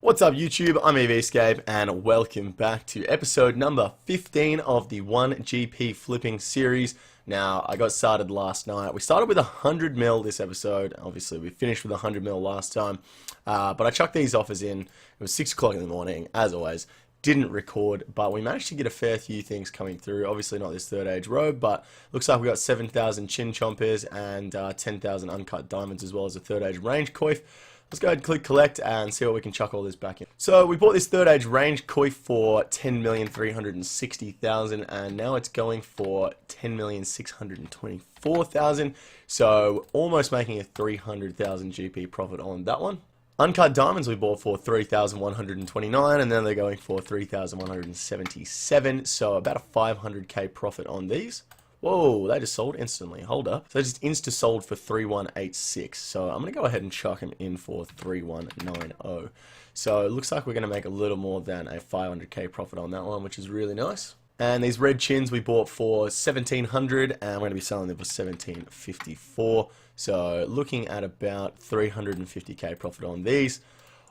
What's up YouTube, I'm EVscape and welcome back to episode number 15 of the 1GP flipping series. Now, I got started last night. We started with 100 mil this episode. Obviously, we finished with 100 mil last time. But I chucked these offers in. It was 6 o'clock in the morning, as always. Didn't record, but we managed to get a fair few things coming through. Obviously not this third age robe, but looks like we got 7,000 chin chompers and 10,000 uncut diamonds, as well as a third age range coif. Let's go ahead and click collect and see what we can chuck all this back in. So we bought this third age range coif for 10,360,000 and now it's going for 10,624,000. So almost making a 300,000 GP profit on that one. Uncut diamonds we bought for 3,129 and then they're going for 3,177. So about a 500k profit on these. Whoa, they just sold instantly. Hold up. So they just insta sold for 3,186. So I'm going to go ahead and chuck them in for 3,190. So it looks like we're going to make a little more than a 500k profit on that one, which is really nice. And these red chins we bought for 1,700 and we're going to be selling them for 1,754. So looking at about 350k profit on these.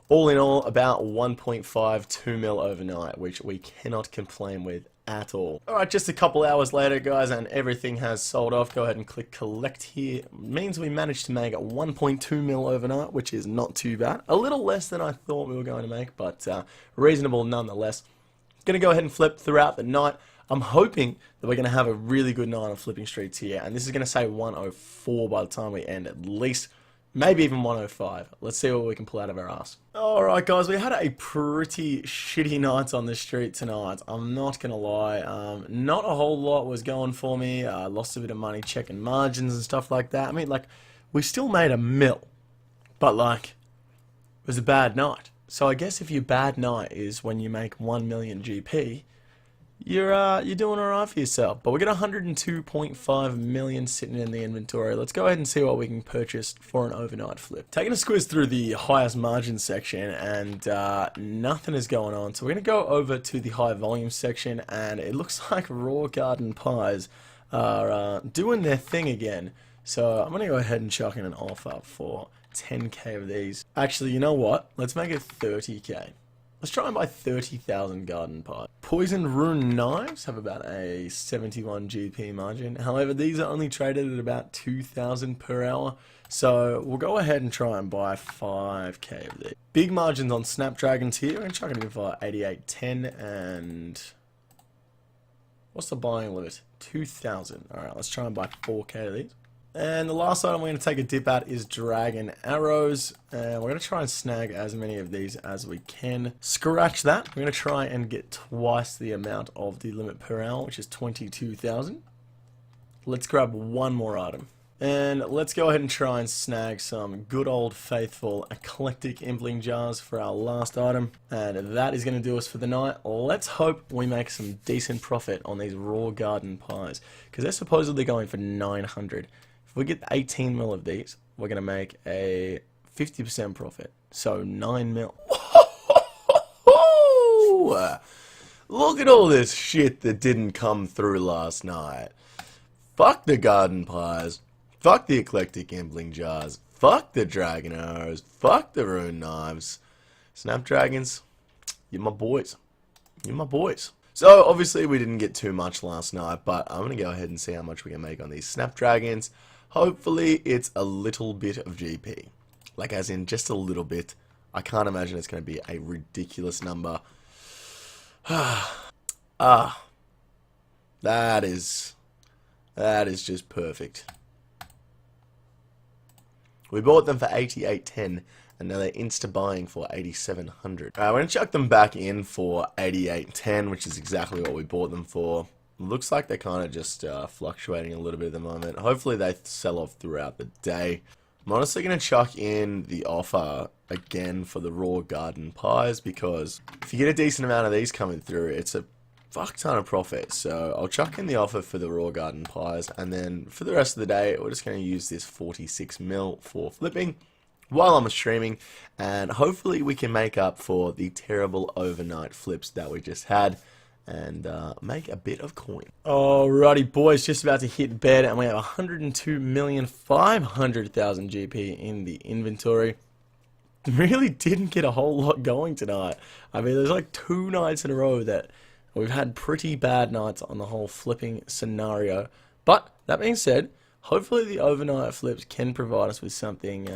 All in all, about 1.52 mil overnight, which we cannot complain with at all. Alright, just a couple hours later, guys, and everything has sold off. Go ahead and click collect here. It means we managed to make 1.2 mil overnight, which is not too bad. A little less than I thought we were going to make, but reasonable nonetheless. Going to go ahead and flip throughout the night. I'm hoping that we're going to have a really good night on flipping streets here, and this is going to say 104 by the time we end, at least. Maybe even 105. Let's see what we can pull out of our ass. Alright guys, we had a pretty shitty night on the street tonight. I'm not going to lie. Not a whole lot was going for me. I lost a bit of money checking margins and stuff like that. I mean, like, we still made a mil. But, like, it was a bad night. So I guess if your bad night is when you make 1 million GP, you're doing alright for yourself. But we got 102.5 million sitting in the inventory. Let's go ahead and see what we can purchase for an overnight flip. Taking a squiz through the highest margin section and nothing is going on. So we're going to go over to the high volume section and it looks like raw garden pies are doing their thing again. So I'm going to go ahead and chuck in an offer for 10k of these. Actually, you know what? Let's make it 30k. Let's try and buy 30,000 garden pie. Poison rune knives have about a 71 GP margin. However, these are only traded at about 2,000 per hour. So we'll go ahead and try and buy 5k of these. Big margins on snapdragons here. We're going to chuck it in for 8810 and... what's the buying limit? 2,000. Alright, let's try and buy 4k of these. And the last item we're going to take a dip at is dragon arrows. And we're going to try and snag as many of these as we can. Scratch that. We're going to try and get twice the amount of the limit per hour, which is 22,000. Let's grab one more item. And let's go ahead and try and snag some good old faithful eclectic impling jars for our last item. And that is going to do us for the night. Let's hope we make some decent profit on these raw garden pies, because they're supposedly going for 900. If we get 18 mil of these, we're going to make a 50% profit. So 9 mil. Look at all this shit that didn't come through last night. Fuck the garden pies. Fuck the eclectic impling jars. Fuck the dragon arrows. Fuck the rune knives. Snapdragons, you're my boys. You're my boys. So obviously we didn't get too much last night, but I'm going to go ahead and see how much we can make on these snapdragons. Hopefully it's a little bit of GP. Like as in just a little bit. I can't imagine it's going to be a ridiculous number. That is just perfect. We bought them for 88.10 and now they're insta buying for 8,700. Alright, we're going to chuck them back in for 88.10, which is exactly what we bought them for. Looks like they're kind of just fluctuating a little bit at the moment. Hopefully they sell off throughout the day. I'm honestly going to chuck in the offer again for the raw garden pies, because if you get a decent amount of these coming through, it's a fuck ton of profit. So I'll chuck in the offer for the raw garden pies, and then for the rest of the day we're just going to use this 46 mil for flipping while I'm streaming, and hopefully we can make up for the terrible overnight flips that we just had and make a bit of coin. Alrighty boys, just about to hit bed and we have 102,500,000 GP in the inventory. really didn't get a whole lot going tonight. I mean, there's like 2 nights in a row that we've had pretty bad nights on the whole flipping scenario. But that being said, hopefully the overnight flips can provide us with something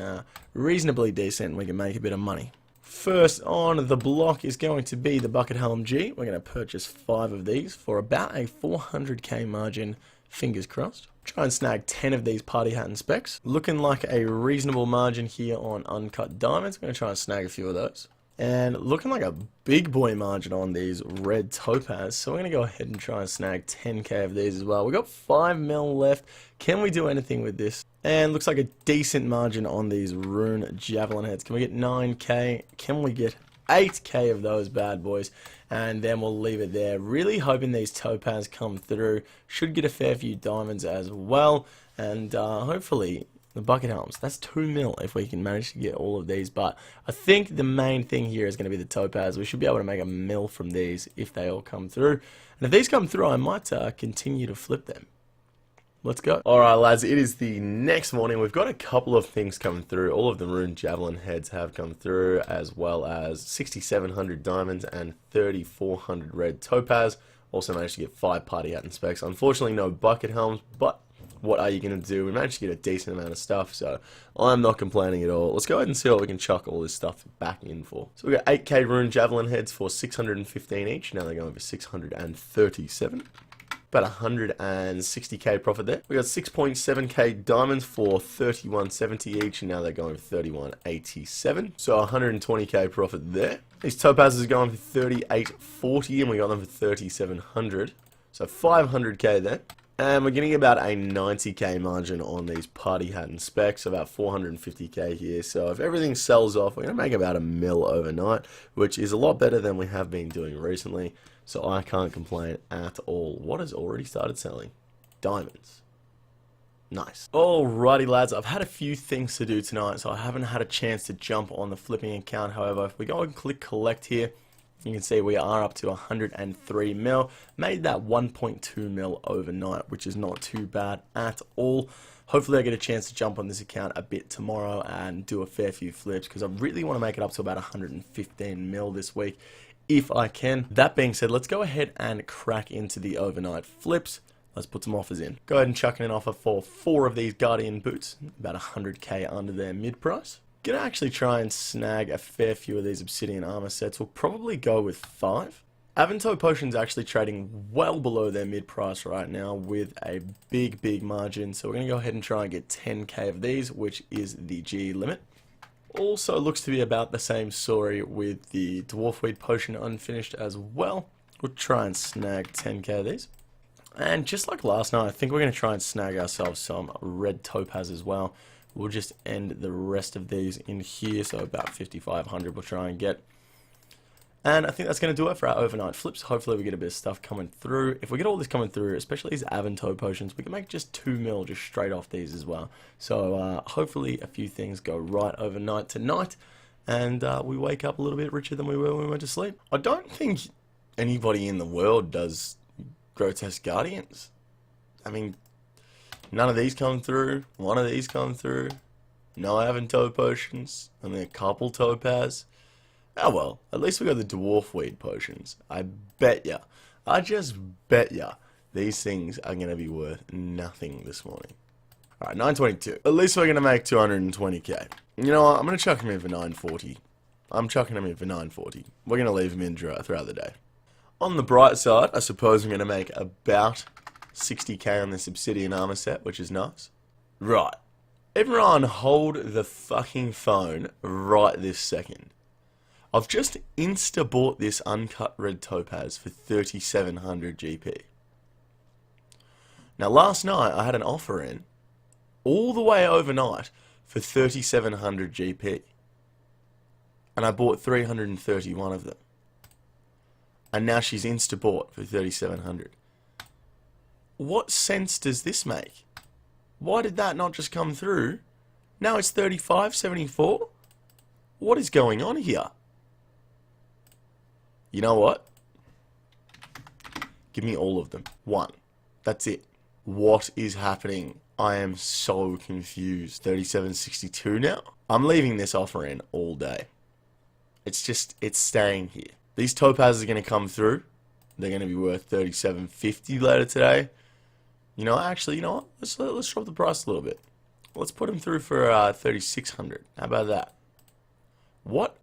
reasonably decent and we can make a bit of money. First on the block is going to be the Bucket Helm G. We're going to purchase 5 of these for about a 400k margin, fingers crossed. Try and snag 10 of these party hat and specs. Looking like a reasonable margin here on uncut diamonds. I'm going to try and snag a few of those. And looking like a big boy margin on these red topaz. So we're going to go ahead and try and snag 10k of these as well. We've got 5 mil left. Can we do anything with this? And looks like a decent margin on these rune javelin heads. Can we get 9k? Can we get 8k of those bad boys? And then we'll leave it there. Really hoping these topaz come through. Should get a fair few diamonds as well. And hopefully the bucket helms. That's 2 mil if we can manage to get all of these. But I think the main thing here is going to be the topaz. We should be able to make a mil from these if they all come through. And if these come through, I might continue to flip them. Let's go. Alright lads, it is the next morning. We've got a couple of things coming through. All of the rune javelin heads have come through, as well as 6,700 diamonds and 3,400 red topaz. Also managed to get 5 party hat and specs. Unfortunately no bucket helms, but what are you going to do? We managed to get a decent amount of stuff, so I'm not complaining at all. Let's go ahead and see what we can chuck all this stuff back in for. So we got 8k rune javelin heads for 615 each. Now they're going for 637. About 160k profit there. We got 6.7k diamonds for 3170 each, and now they're going for 3187. So 120k profit there. These topazes are going for 3840, and we got them for 3700. So 500k there. And we're getting about a 90k margin on these party hat and specs, about 450k here. So if everything sells off, we're going to make about a mil overnight, which is a lot better than we have been doing recently. So I can't complain at all. What has already started selling? Diamonds. Nice. Alrighty lads, I've had a few things to do tonight, so I haven't had a chance to jump on the flipping account. However, if we go and click collect here, you can see we are up to 103 mil. Made that 1.2 mil overnight, which is not too bad at all. Hopefully I get a chance to jump on this account a bit tomorrow and do a fair few flips, because I really want to make it up to about 115 mil this week if I can. That being said, let's go ahead and crack into the overnight flips. Let's put some offers in. Go ahead and chuck in an offer for 4 of these Guardian boots, about 100k under their mid price. Gonna actually try and snag a fair few of these obsidian armor sets. We'll probably go with 5. Avanto potions actually trading well below their mid price right now with a big margin. So we're gonna go ahead and try and get 10k of these, which is the G limit. Also looks to be about the same story with the dwarf weed potion unfinished as well. We'll try and snag 10k of these. And just like last night, I think we're gonna try and snag ourselves some red topaz as well. We'll just end the rest of these in here, so about 5,500 we'll try and get. And I think that's going to do it for our overnight flips. Hopefully we get a bit of stuff coming through. If we get all this coming through, especially these Avanto potions, we can make just 2 mil just straight off these as well. So hopefully a few things go right overnight tonight, and we wake up a little bit richer than we were when we went to sleep. I don't think anybody in the world does grotesque guardians. I mean, none of these come through. One of these come through. No Avanto potions. Only a couple topaz. Oh well, at least we got the dwarf weed potions. I bet ya. I just bet ya. These things are going to be worth nothing this morning. Alright, 922. At least we're going to make 220k. You know what? I'm going to chuck him in for 940. I'm chucking him in for 940. We're going to leave him in throughout the day. On the bright side, I suppose I'm going to make about 60k on this obsidian armor set, which is nice. Right. Everyone hold the fucking phone right this second. I've just insta-bought this uncut red topaz for 3,700 GP. Now last night I had an offer in, all the way overnight, for 3,700 GP. And I bought 331 of them. And now she's insta-bought for 3,700. What sense does this make? Why did that not just come through? Now it's 35.74? What is going on here? You know what? Give me all of them. 1. That's it. What is happening? I am so confused. 37.62 now. I'm leaving this offer in all day. It's staying here. These topazes are going to come through. They're going to be worth 37.50 later today. You know, actually, you know what? Let's drop the price a little bit. Let's put them through for 3,600. How about that? What?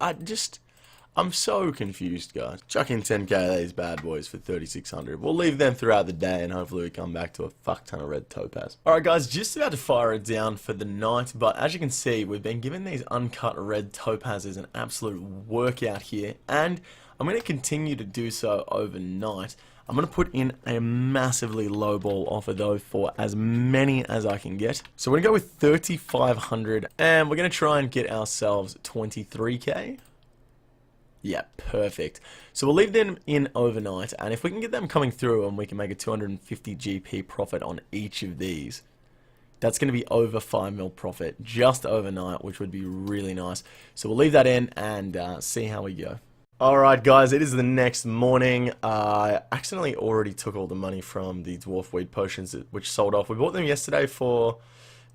I'm so confused, guys. Chuck in 10k of these bad boys for 3,600. We'll leave them throughout the day, and hopefully we come back to a fuck ton of red topaz. Alright, guys, just about to fire it down for the night, but as you can see, we've been giving these uncut red topazes an absolute workout here, and I'm going to continue to do so overnight. I'm going to put in a massively lowball offer though for as many as I can get. So we're going to go with 3,500 and we're going to try and get ourselves 23k. Yeah, perfect. So we'll leave them in overnight, and if we can get them coming through and we can make a 250 GP profit on each of these, that's going to be over 5 mil profit just overnight, which would be really nice. So we'll leave that in and see how we go. Alright guys, it is the next morning. I accidentally already took all the money from the dwarf weed potions which sold off. We bought them yesterday for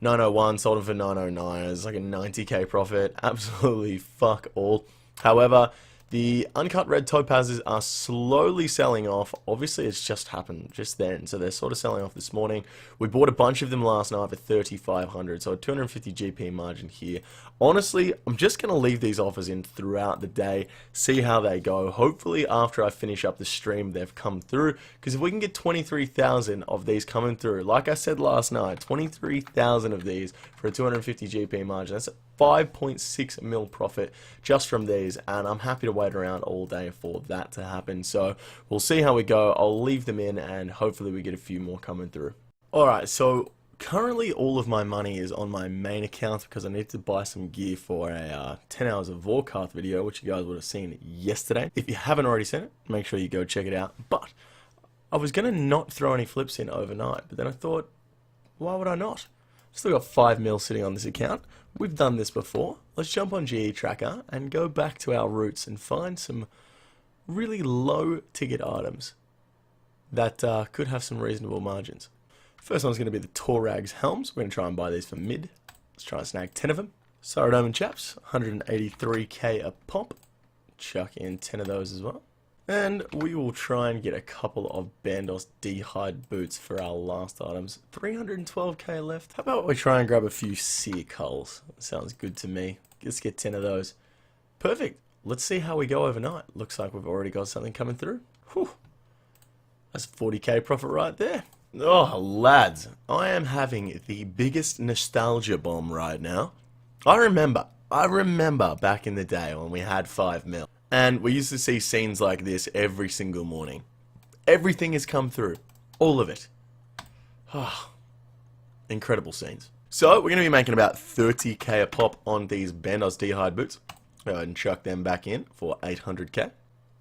901, sold them for 909. It's like a 90k profit. Absolutely fuck all. However, the uncut red topazes are slowly selling off. Obviously, it's just happened just then, so they're sort of selling off this morning. We bought a bunch of them last night for 3,500, so a 250 GP margin here. Honestly, I'm just going to leave these offers in throughout the day, see how they go. Hopefully, after I finish up the stream, they've come through, because if we can get 23,000 of these coming through, like I said last night, 23,000 of these for a 250 GP margin, that's 5.6 mil profit just from these, and I'm happy to wait around all day for that to happen. So we'll see how we go. I'll leave them in and hopefully we get a few more coming through. Alright, so currently all of my money is on my main account because I need to buy some gear for a 10 hours of Warcraft video, which you guys would have seen yesterday. If you haven't already seen it, make sure you go check it out. But I was going to not throw any flips in overnight, but then I thought, why would I not? Still got 5 mil sitting on this account. We've done this before. Let's jump on GE Tracker and go back to our roots and find some really low ticket items that could have some reasonable margins. First one's going to be the Torag's helms. We're going to try and buy these for mid. Let's try and snag 10 of them. Saradomin chaps, 183k a pop. Chuck in 10 of those as well. And we will try and get a couple of Bandos D-hide boots for our last items. 312k left. How about we try and grab a few seer culls? Sounds good to me. Let's get 10 of those. Perfect. Let's see how we go overnight. Looks like we've already got something coming through. Whew. That's 40k profit right there. Oh, lads. I am having the biggest nostalgia bomb right now. I remember back in the day when we had 5 mil. And we used to see scenes like this every single morning. Everything has come through. All of it. Incredible scenes. So, we're going to be making about 30k a pop on these Bandos D-hide boots. Go ahead and chuck them back in for 800k.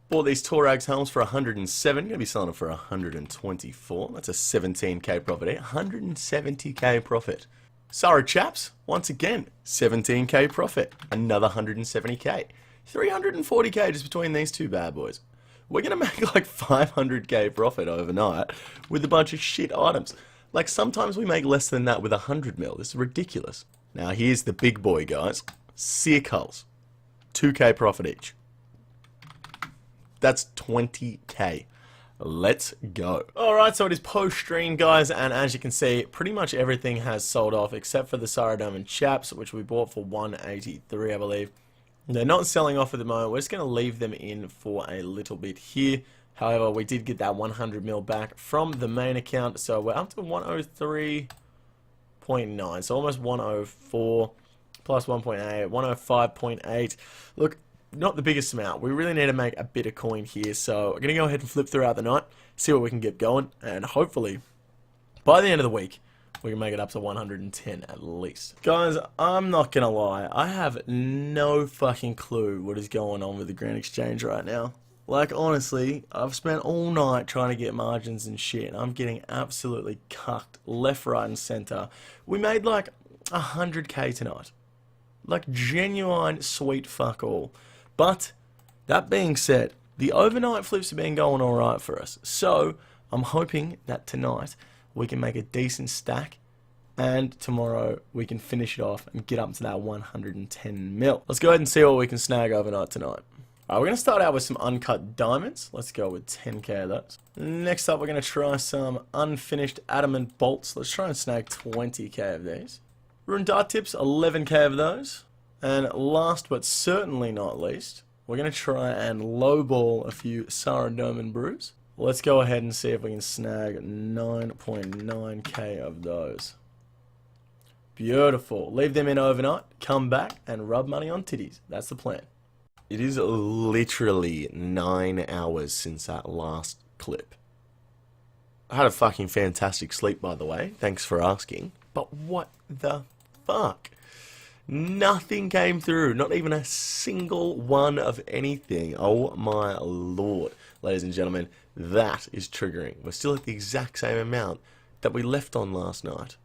Bought these Torag's helms for 107. Going to be selling them for 124. That's a 17k profit. 170k profit. Sorry chaps, once again, 17k profit. Another 170k. 340k just between these two bad boys. We're going to make like 500k profit overnight with a bunch of shit items. Like sometimes we make less than that with 100 mil. This is ridiculous. Now here's the big boy, guys. Seer culls. 2k profit each. That's 20k. Let's go. Alright, so it is post-stream, guys, and as you can see, pretty much everything has sold off except for the Saradomin chaps, which we bought for 183, I believe. They're not selling off at the moment. We're just going to leave them in for a little bit here. However, we did get that 100 mil back from the main account, so we're up to 103.9, so almost 104 plus 1.8, 105.8. Look, not the biggest amount. We really need to make a bit of coin here, so we're going to go ahead and flip throughout the night, see what we can get going, and hopefully, by the end of the week, we can make it up to 110 at least. Guys, I'm not gonna lie, I have no fucking clue what is going on with the Grand Exchange right now. Like, honestly, I've spent all night trying to get margins and shit, and I'm getting absolutely cucked left, right, and center. We made like 100k tonight. Like, genuine sweet fuck all. But, that being said, the overnight flips have been going alright for us. So, I'm hoping that tonight we can make a decent stack and tomorrow we can finish it off and get up to that 110 mil. Let's go ahead and see what we can snag overnight tonight. Alright, we're going to start out with some uncut diamonds. Let's go with 10k of those. Next up, we're going to try some unfinished adamant bolts. Let's try and snag 20k of these. Rune dart tips, 11k of those. And last but certainly not least, we're going to try and lowball a few Saradomin brews. Let's go ahead and see if we can snag 9.9k of those. Beautiful. Leave them in overnight, come back and rub money on titties. That's the plan. It is literally 9 hours since that last clip. I had a fucking fantastic sleep, by the way. Thanks for asking. But what the fuck? Nothing came through. Not even a single one of anything. Oh my lord. Ladies and gentlemen, that is triggering. We're still at the exact same amount that we left on last night.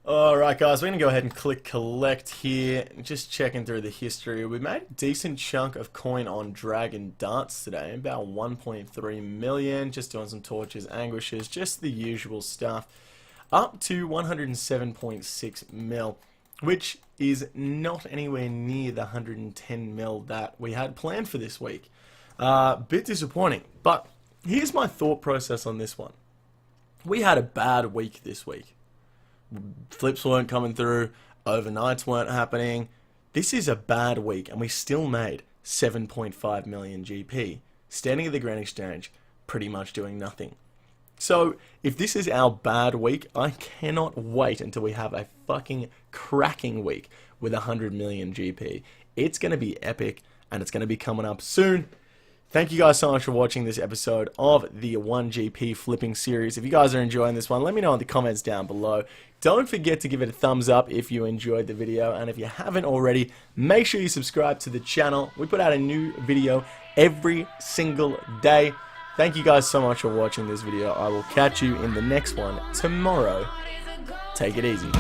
Alright guys, we're going to go ahead and click collect here. Just checking through the history. We made a decent chunk of coin on dragon darts today. About 1.3 million. Just doing some torches, anguishes, just the usual stuff. Up to 107.6 mil. Which is not anywhere near the 110 mil that we had planned for this week. Bit disappointing. But here's my thought process on this one. We had a bad week this week. Flips weren't coming through, overnights weren't happening. This is a bad week and we still made 7.5 million GP, standing at the Grand Exchange, pretty much doing nothing. So, if this is our bad week, I cannot wait until we have a fucking cracking week with 100 million GP. It's going to be epic and it's going to be coming up soon. Thank you guys so much for watching this episode of the 1GP flipping series. If you guys are enjoying this one, let me know in the comments down below. Don't forget to give it a thumbs up if you enjoyed the video. And if you haven't already, make sure you subscribe to the channel. We put out a new video every single day. Thank you guys so much for watching this video. I will catch you in the next one tomorrow. Take it easy.